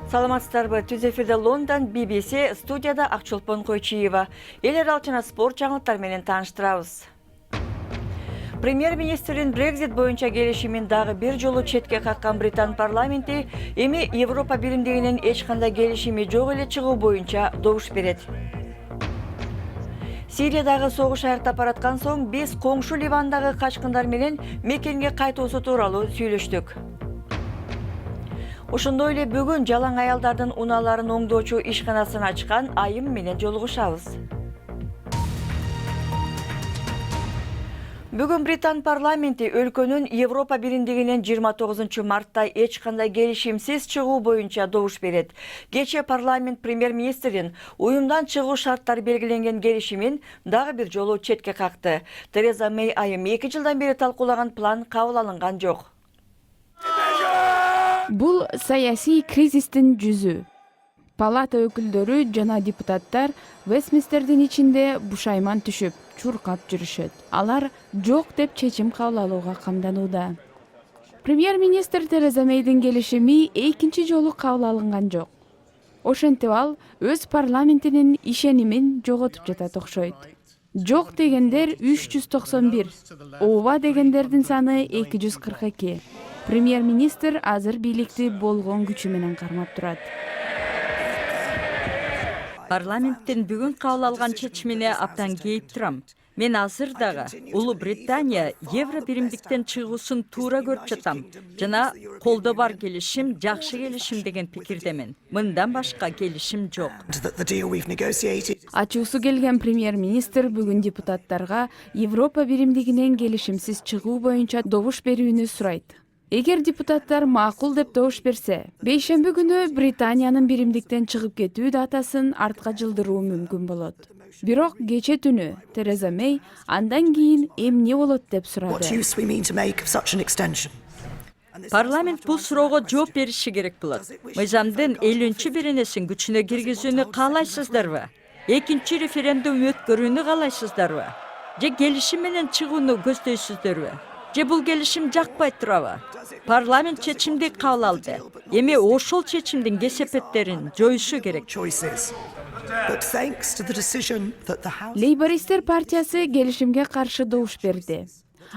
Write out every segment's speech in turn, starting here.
Саламатсыздарбы, түз эфирде Лондон, BBC, студияда Акчолпон Койчиева. Элер алчына спорт жаңылыктар менен тааныштырабыз. Премьер-министрин Брекзит боюнча келишимин дагы бир жолу четке каккан Британ парламенти эми Европа биримдигинин эч кандай келишими жок эле чыгуу боюнча добуш берет. Сириядагы согуш аяктап бараткан соң биз коңшу Ливандагы качкындар менен мекенге кайтуусу тууралуу сүйлөштүк. Ошондой эле бүгүн жалаң аялдардын унааларын оңдоочу ишканасын ачкан айым менен жолугушабыз. Бүгүн Британ парламенти өлкөнүн Европа биримдигинен 29-мартта эч кандай келишимсиз чыгуу боюнча добуш берет. Кечээ парламент премьер-министрин уюмдан чыгуу шарттары белгиленген келишимин дагы бир жолу четке какты. Тереза Мэй айым 2 жылдан бери талкуулаган план кабыл алынган жок. Бул саясий кризистин жүзү. Палата өкүлдөрү жана депутаттар Вестминстердин ичинде бушайман түшүп, чуркап жүрүшөт. Алар жок деп чечим кабыл алууга камданууда. Премьер-министр Тереза Мэйдин келишими экинчи жолу кабыл алынган жок. Ошентип ал өз парламентинин ишенимин жоготуп жатат окшойт. Жок дегендер 391, ооба дегендердин саны 242. Премьер-министр азыр бийликти болгон күчү менен кармап турат. Парламенттин бүгүн кабыл алган чечимине абдан кейип турам. Мен азыр дагы Улуу Британия евро биримдиктен чыгуусун туура көрүп жатам. Жана колдо бар келишим жакшы келишим деген пикирдемин. Мындан башка келишим жок. Ачуусу келген премьер-министр бүгүн депутаттарга Европа биримдигинен келишимсиз чыгуу боюнча добуш берүүнү сурайт. Эгер депутаттар макул деп добуш берсе, бейшемби күнү Британиянын биримдиктен чыгып кетүү датасын артка жылдыруу мүмкүн болот. Бирок кечээ түнү Тереза Мэй андан кийин эмне болот деп сурады. Парламент бул суроого жооп бериши керек болот. Мыйзамдын 50-беренесин күчүнө киргизүүнү каалайсыздарбы? Экинчи референдум өткөрүүнү каалайсыздарбы? Же келишим менен чыгууну көздөйсүздөрбү? Же бул келишим жакпай турабы? Парламент чечимди кабыл алды. Эми ошол чечимдин кесепеттерин жоюшу керек. Лейбористер партиясы келишимге каршы добуш берди.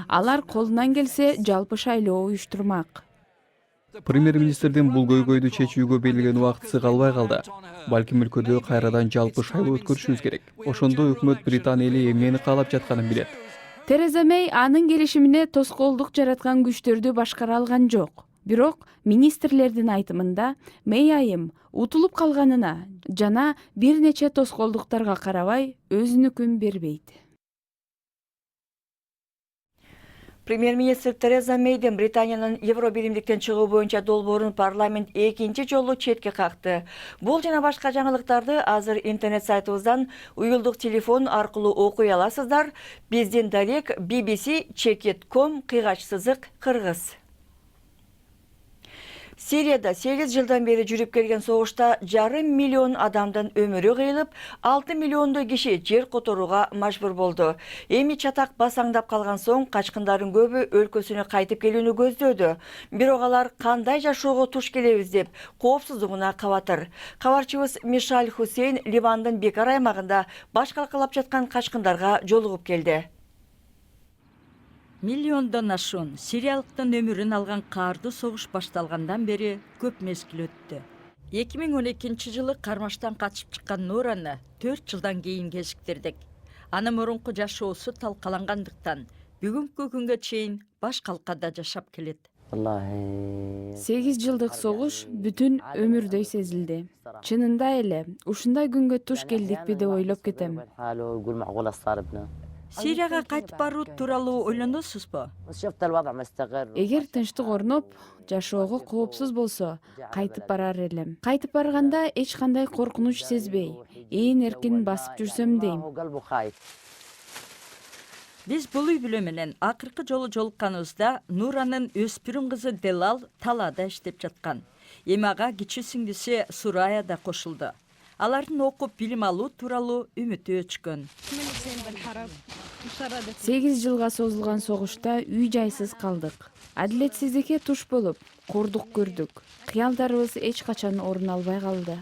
Алар колунан келсе жалпы шайлоо уюштурмак. Премьер-министрдин бул көйгөйдү чечүүгө белгилеген убактысы калбай калды. Балким өлкөдө кайрадан жалпы шайлоо өткөрүшүбүз керек. Ошондо өкмөт Британия эли эмнени каалап жатканын билет. Тереза Мэй анын келишимине тоскоолдук жараткан күчтөрдү башкара алган жок. Бирок министрлердин айтымында Мэй айым утулуп калганына жана бир нече тоскоолдуктарга карабай өзүнүкүн бербейт. Премьер-министр Тереза Мэйдин Британиянын Евро биримдиктен чыгуу боюнча долбоорун парламент экинчи жолу четке какты. Бул жана башка жаңылыктарды азыр интернет сайтыбыздан уюлдук телефон аркылуу окуй аласыздар. Биздин дарек bbc.com/кыргыз. Сирияда 8 жылдан бери жүрүп келген согушта 1,5 миллион адамдын өмүрү кыйылып, 6 миллиондой киши жер которууга мажбур болду. Эми чатак басаңдап калган соң качкындардын көбү өлкөсүнө кайтып келүүнү көздөөдү. Бирок алар кандай жашоого туш келебиз деп коопсуздугуна кабатыр. Кабарчыбыз Мишаль Хусейн Ливандын Бекар аймагында баш калкалап жаткан качкындарга жолугуп келди. Миллиондон ашуун сириялыктын өмүрүн алган каардуу согуш башталгандан бери көп мезгил өттү. 2012 жылы кармаштан качып чыккан Нураны 4 жылдан кийин кезиктирдик. Анын мурунку жашоосу талкалангандыктан бүгүнкү күнгө чейин баш калкада жашап келет. 8 жылдык согуш бүтүн өмүрдөй сезилди. Чынында эле ушундай күнгө туш келдикпи деп ойлоп кетем. Сирияга кайтып баруу тууралуу ойлоносузбу? Эгер тынчтык орноп, жашоого коопсуз болсо, кайтып барар элем. Кайтып барганда эч кандай коркунуч сезбей, ээн эркин басып жүрсөм дейм. Биз бул үй бүлө менен акыркы жолу жолукканыбызда Нуранын өспүрүм кызы Делал талаада иштеп жаткан. Эми ага кичүү сиңдиси Сурая да кошулду. Алардын окуп билим алуу тууралуу үмүтү өчкөн. 8 жылга созулган согушта үй жайсыз калдык. Адилетсиздикке туш болуп, курдук көрдүк. Кыялдарыбыз эч качан орун албай калды.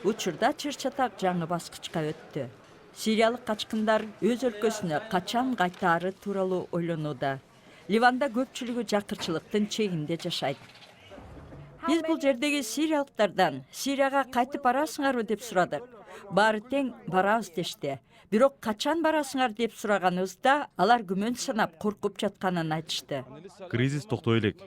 Учурда чыр-чатак жаңы баскычка өттү. Сириялык качкындар өз өлкөсүнө качан кайтаары тууралуу ойлонууда. Ливанда көпчүлүгү жакырчылыктын чегинде жашайт. Биз бул жердеги сириялыктардан Сирияга кайтып барасыңарбы деп сурадык. Баары тең барабыз дешти. Бирок качан барасыңар деп сураганыбызда алар күмөн санап коркуп жатканын айтышты. Кризис токтой элек.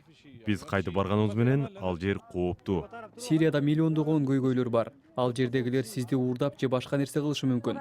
Биз кайтып барганыбыз менен ал жер кооптуу. Сирияда миллиондогон көйгөйлөр бар. Ал жердегилер сизди уурдап же башка нерсе кылышы мүмкүн.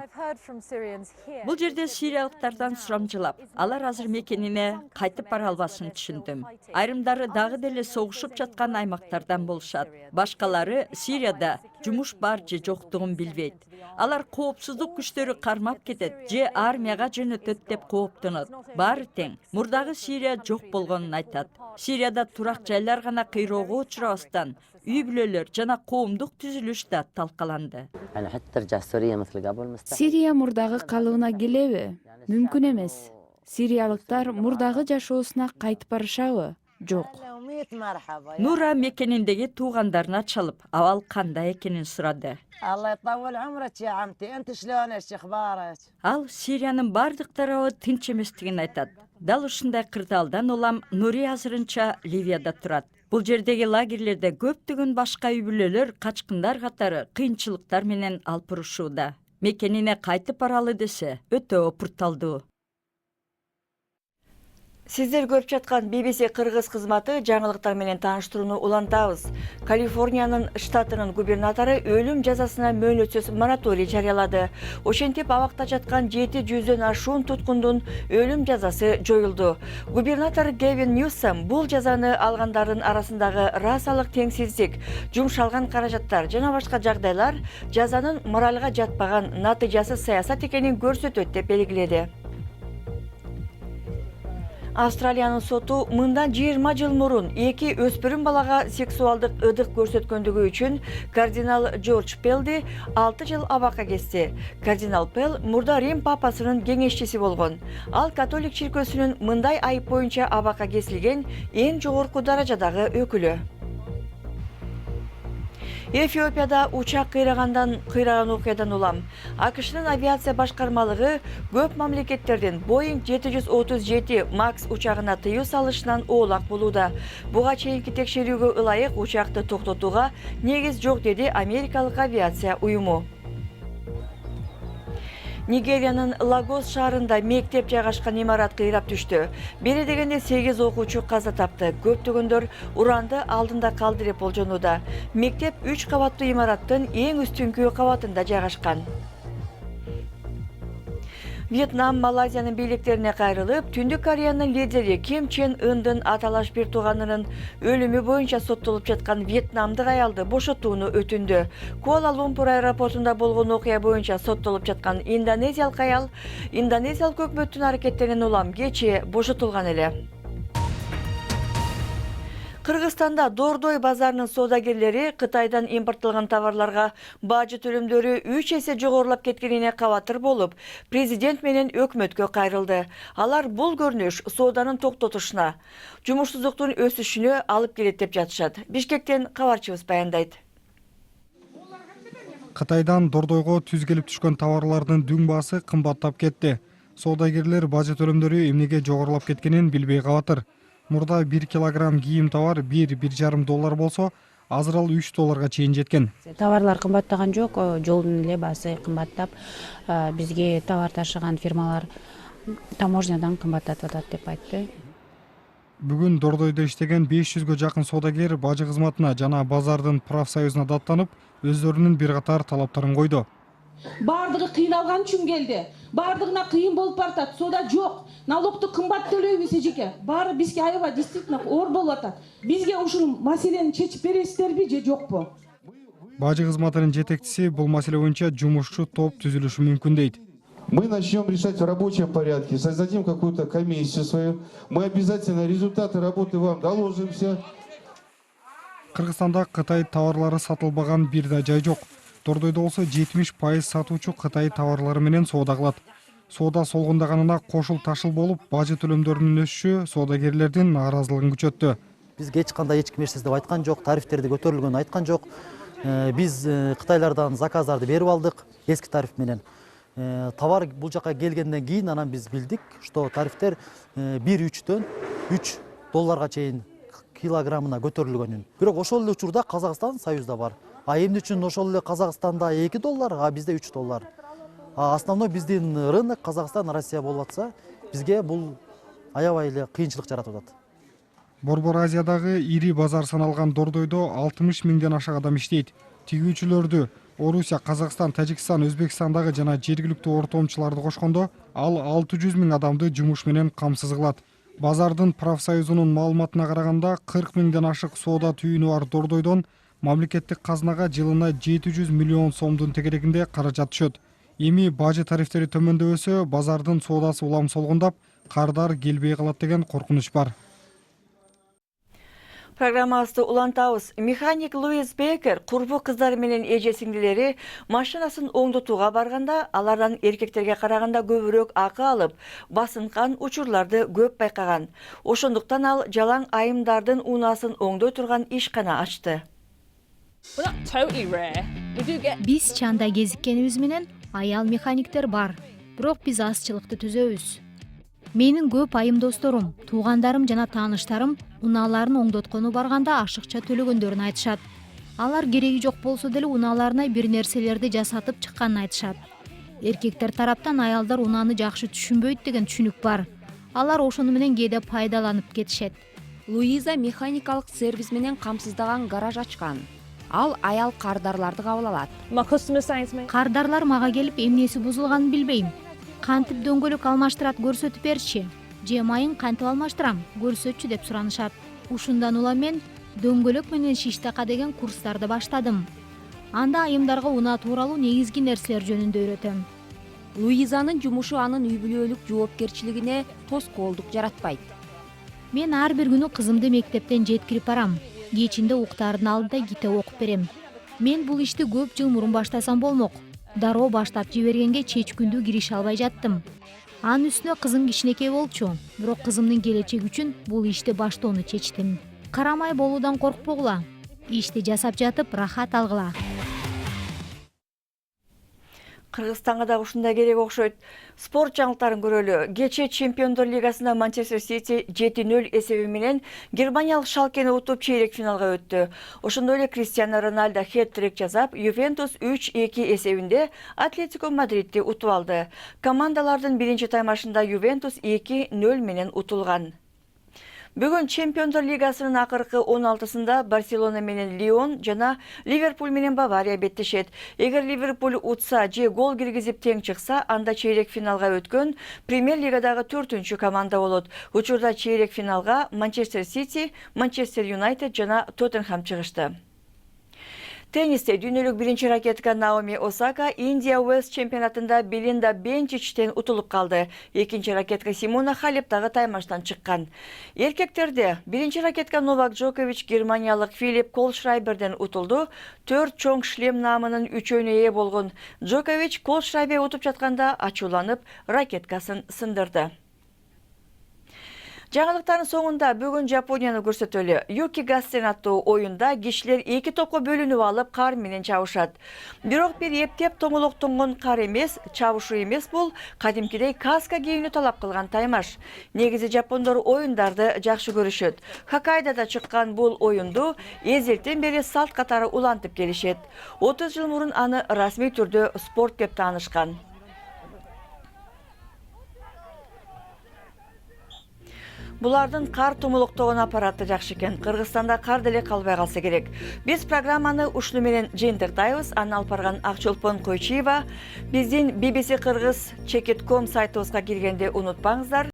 Бул жерде сириялыктардан сурамжылап, алар азыр мекенине кайтып бара албасын түшүндүм. Айрымдары дагы деле согушуп жаткан аймактардан болушат. Башкалары Сирияда жумуш бар же жоктугун билбейт. Алар коопсуздук күчтөрү кармап кетет же армияга жөнөтөт деп кооптонот. Баары тең. Мурдагы Сирия жок болгонун айтат. Сирияда турак жайлар гана кыйроого учурабастан үй бүлөлөр жана коомдук түзүлүш да талкаланды. Сирия мурдагы калыбына келеби? Мүмкүн эмес. Сириялыктар мурдагы жашоосуна кайтып барышабы? Жок. Нура мекениндеги туугандарына чалып, абал кандай экенин сурады. Ал Сириянын бардык тарабы тынч эместигин айтат. Дал ушундай кырдаалдан улам Нури азырынча Ливияда турат. Бул жердеги лагерлерде көптөгөн башка үй бүлөлөр качкындар катары кыйынчылыктар менен алпырышууда. Мекенине кайтып баралы десе, өтө опурталдуу. Сиздер көрүп жаткан BBC кыргыз кызматы жаңылыктар менен тааныштырууну улантабыз. Калифорниянын штатынын губернатору өлүм жазасына мөөнөтсүз мораторий жарыялады. Ошентип абакта жаткан 700дөн ашуун туткундун өлүм жазасы жоюлду. Губернатор Гевин Ньюсом бул жазаны алгандардын арасындагы расалык теңсиздик, жумшалган каражаттар жана башка жагдайлар жазанын моралга жатпаган натыйжасыз саясат экенин көрсөтөт деп белгиледи. Австралиянын соту мындан 20 жыл мурун эки өспүрүм балага сексуалдык ыдык көрсөткөндүгү үчүн кардинал Джордж Пелди 6 жыл абакка кести. Кардинал Пел мурда Рим папасынын кеңешчиси болгон. Ал католик чиркөөсүнүн мындай айып боюнча абакка кесилген эң жогорку даражадагы өкүлү. Эфиопияда учак кыйраган окуядан улам. АКШнын авиация башкармалыгы көп мамлекеттердин Boeing 737 Max учагына тыюу салышынан оолак болууда. Буга чейинки текшерүүгө ылайык учакты токтотууга негиз жок деди Америкалык авиация уюму. Нигериянын Лагос шаарында мектеп жайгашкан имарат кыйрап түштү. Бери дегенде 8 окуучу каза тапты. Көптөгөндөр уранды алдында калды деп болжонууда. Мектеп 3 кабаттуу имараттын эң үстүңкү кабатында жайгашкан. Вьетнам Малайзиянын бийликтерине кайрылып, Түндүк Кореянын лидери Ким Чен Ындын аталаш бир тууганынын өлүмү боюнча соттолуп жаткан вьетнамдык аялды бошотууну өтүндү. Куала-Лумпур аэропортунда болгон окуя боюнча соттолуп жаткан индонезиялык аял индонезиялык өкмөттүн аракеттеринен улам кечээ бошотулган эле. Кыргызстанда Дордой базарынын соодагерлери Кытайдан импортталган товарларга бажы төлөмдөрү 3 эсе жогорулап кеткенине кабатыр болуп, президент менен өкмөткө кайрылды. Алар бул көрүнүш сооданын токтотушуна, жумушсуздуктун өсүшүнө алып келет деп жатышат. Бишкектен кабарчыбыз баяндайт. Кытайдан Дордойго түз келип түшкөн товарлардын дүң баасы кымбаттап кетти. Соодагерлер бажы төлөмдөрү эмнеге жогорулап кеткенин билбей калатыр. Мурда 1 килограмм кийим товар $1–1,5 болсо, азыр ал $3 чейин жеткен. Товарлар кымбаттаган жок, жолдун эле баасы кымбаттап, бизге товар ташыган фирмалар таможнядан кымбаттатып атат деп айтты. Бүгүн Дордойдо иштеген 500гө жакын соодагер бажы кызматына жана базардын профсоюзуна даттанып, өздөрүнүн бир катар талаптарын койду. Бардыгы кыйналган үчүн келди. Бардыгына кыйын болуп баратат. Соода жок. Налогду кымбат төлөйбүз эжеке. Баары бизге аябай действительно оор болуп атат. Бизге ушул маселени чечип бересиздерби же жокпу? Бажы кызматынын жетекчиси бул маселе боюнча жумушчу топ түзүлүшү мүмкүн дейт. Мы начнем решать в рабочем порядке, создадим какую-то комиссию свою. Мы обязательно результаты работы вам доложимся. Кыргызстанда Кытай товарлары сатылбаган бир да жай жок. Дордойдо болсо 70% сатуучу Кытай товарлары менен соода кылат. Соода солгундаганына кошул ташыл болуп, бажы төлөмдөрүнүн өсүшү соодагерлердин нааразылыгын күчөттү. Бизге эч кандай эч ким нерсе деп айткан жок, тарифтерди көтөрүлгөнүн айткан жок. Биз Кытайлардан заказдарды берип алдык эски тариф менен. Товар бул жака келгенден кийин анан биз билдик, что тарифтер 1,3-төн 3 долларга чейин килограммына көтөрүлгөнүн. Бирок ошол эле учурда Казакстан Союзда бар. Эмне үчүн ошол эле Казакстанда 2 доллар, а бизде 3 доллар? Основной биздин рынок Казакстан, Россия болуп атса, бизге бул аябай эле кыйынчылык жаратып атат. Борбор Азиядагы ири базар саналган Дордойдо 60 миңден ашык адам иштейт. Тигүүчүлөрдү Орусия, Казакстан, Тажикстан, Өзбекстандагы жана жергиликтүү ортомчуларды кошкондо ал 600 миң адамды жумуш менен камсыз кылат. Базардын профсоюзунун маалыматына караганда 40 миңден ашык соода түйүнү бар Дордойдон мамлекеттик казынага жылына 700 миллион сомдун тегерегинде каражат түшөт. Эми бажы тарифтери төмөндөбөсө, базардын соодасы улам солгундап, кардар келбей калат деген коркунуч бар. Программабызды улантабыз. Механик Луис Бейкер курбу кыздары менен эже сиңдилери машинасын оңдотууга барганда, алардан эркектерге караганда көбүрөөк акы алып, басынкан учурларды көп байкаган. Ошондуктан ал жалаң айымдардын унаасын оңдой турган ишкана ачты. Биз чанда кезиккенибиз менен аял механиктер бар, бирок биз азчылыкты түзөбүз. Менин көп айым досторум, туугандарым жана тааныштарым унааларын оңдоткону барганда ашыкча төлөгөндөрүн айтышат. Алар кереги жок болсо деле унааларына бир нерселерди жасатып чыкканын айтышат. Эркектер тараптан аялдар унааны жакшы түшүнбөйт деген түшүнүк бар. Алар ошону менен кээде пайдаланып кетишет. Луиза механикалык сервис менен камсыздаган гараж ачкан. Ал аял кардарларды кабыл алат. Кардарлар мага келип эмнеси бузулганын билбейм. Кантип дөңгөлөк алмаштырат көрсөтүп берчи. Же майын кантип алмаштырам, көрсөтчү деп суранышат. Ушундан улам мен дөңгөлөк менен шиштака деген курстарды баштадым. Анда айымдарга унаа тууралуу негизги нерселер жөнүндө үйрөтөм. Луизанын жумушу анын үй бүлөлүк жоопкерчилигине тоскоолдук жаратпайт. Мен ар бир күнү кызымды мектептен жеткирип барам. Кечинде уктаардын алдында китеп окуп берем. Мен бул ишти көп жыл мурун баштасам болмок. Дароо баштап жибергенге чечкүндүү киреше албай жаттым. Анын үстүнө кызым кичинекей болчу, бирок кызымдын келечеги үчүн бул ишти баштоону чечтим. Карамай болуудан коркпогула. Ишти жасап жатып рахат алгыла. Кыргызстанга да ушундай керек окшойт. Спорт жаңылыктарын көрөлү. Кече Чемпиондор лигасында Манчестер Сити 7-0 эсеби менен германиялык Шалкени утуп чейрек финалга өттү. Ошондой эле Криштиану Роналдо хет-трик жасап, Ювентус 3-2 эсебинде Атлетико Мадридти утуп алды. Командалардын биринчи таймашында Ювентус 2-0 менен утулган. Бүгүн Чемпиондор лигасынын акыркы 16-сында Барселона менен Лион жана Ливерпуль менен Бавария беттешет. Эгер Ливерпуль утса же гол киргизип тең чыкса, анда чейрек финалга өткөн Премьер лигадагы 4-чү команда болот. Учурда чейрек финалга Манчестер Сити, Манчестер Юнайтед жана Тоттенхэм чыгышты. Теннисте дүйнөлүк биринчи ракетка Наоми Осака Индия Уэльс чемпионатында Белинда Бенчичтен утулуп калды. Экинчи ракетка Симона Халеп дагы таймаштан чыккан. Эркектерде биринчи ракетка Новак Джокович германиялык Филипп Колшрайберден утулду. 4 чоң шлем наамынын үчөөнө ээ болгон Джокович Колшрайбер утуп жатканда ачууланып ракеткасын сындырды. Жаңылыктардын соңунда бүгүн Жапонияны көрсөтөлү. Юки Гасен аттуу оюнда кишилер 2 топко бөлүнүп алып кар менен чабышат. Бирок бир эптеп тоңолоктонгон кар эмес, чабышуу эмес, бул кадимкидей каска кийүүнү талап кылган таймаш. Негизи жапондор оюндарды жакшы көрүшөт. Хоккайдода чыккан бул оюнду эзелтен бери салт катары улантып келишет. 30 жыл мурун аны расмий түрдө спорт деп таанышкан. Булардын кар тумулуктогон аппараты жакшы экен. Кыргызстанда кар деле калбай калса керек. Биз программаны ушуну менен жыйынтыктайбыз. Аны алып барган Акчолпон Койчиева. Биздин BBC Кыргыз Check.com сайтыбызга киргенде унутпаңыздар.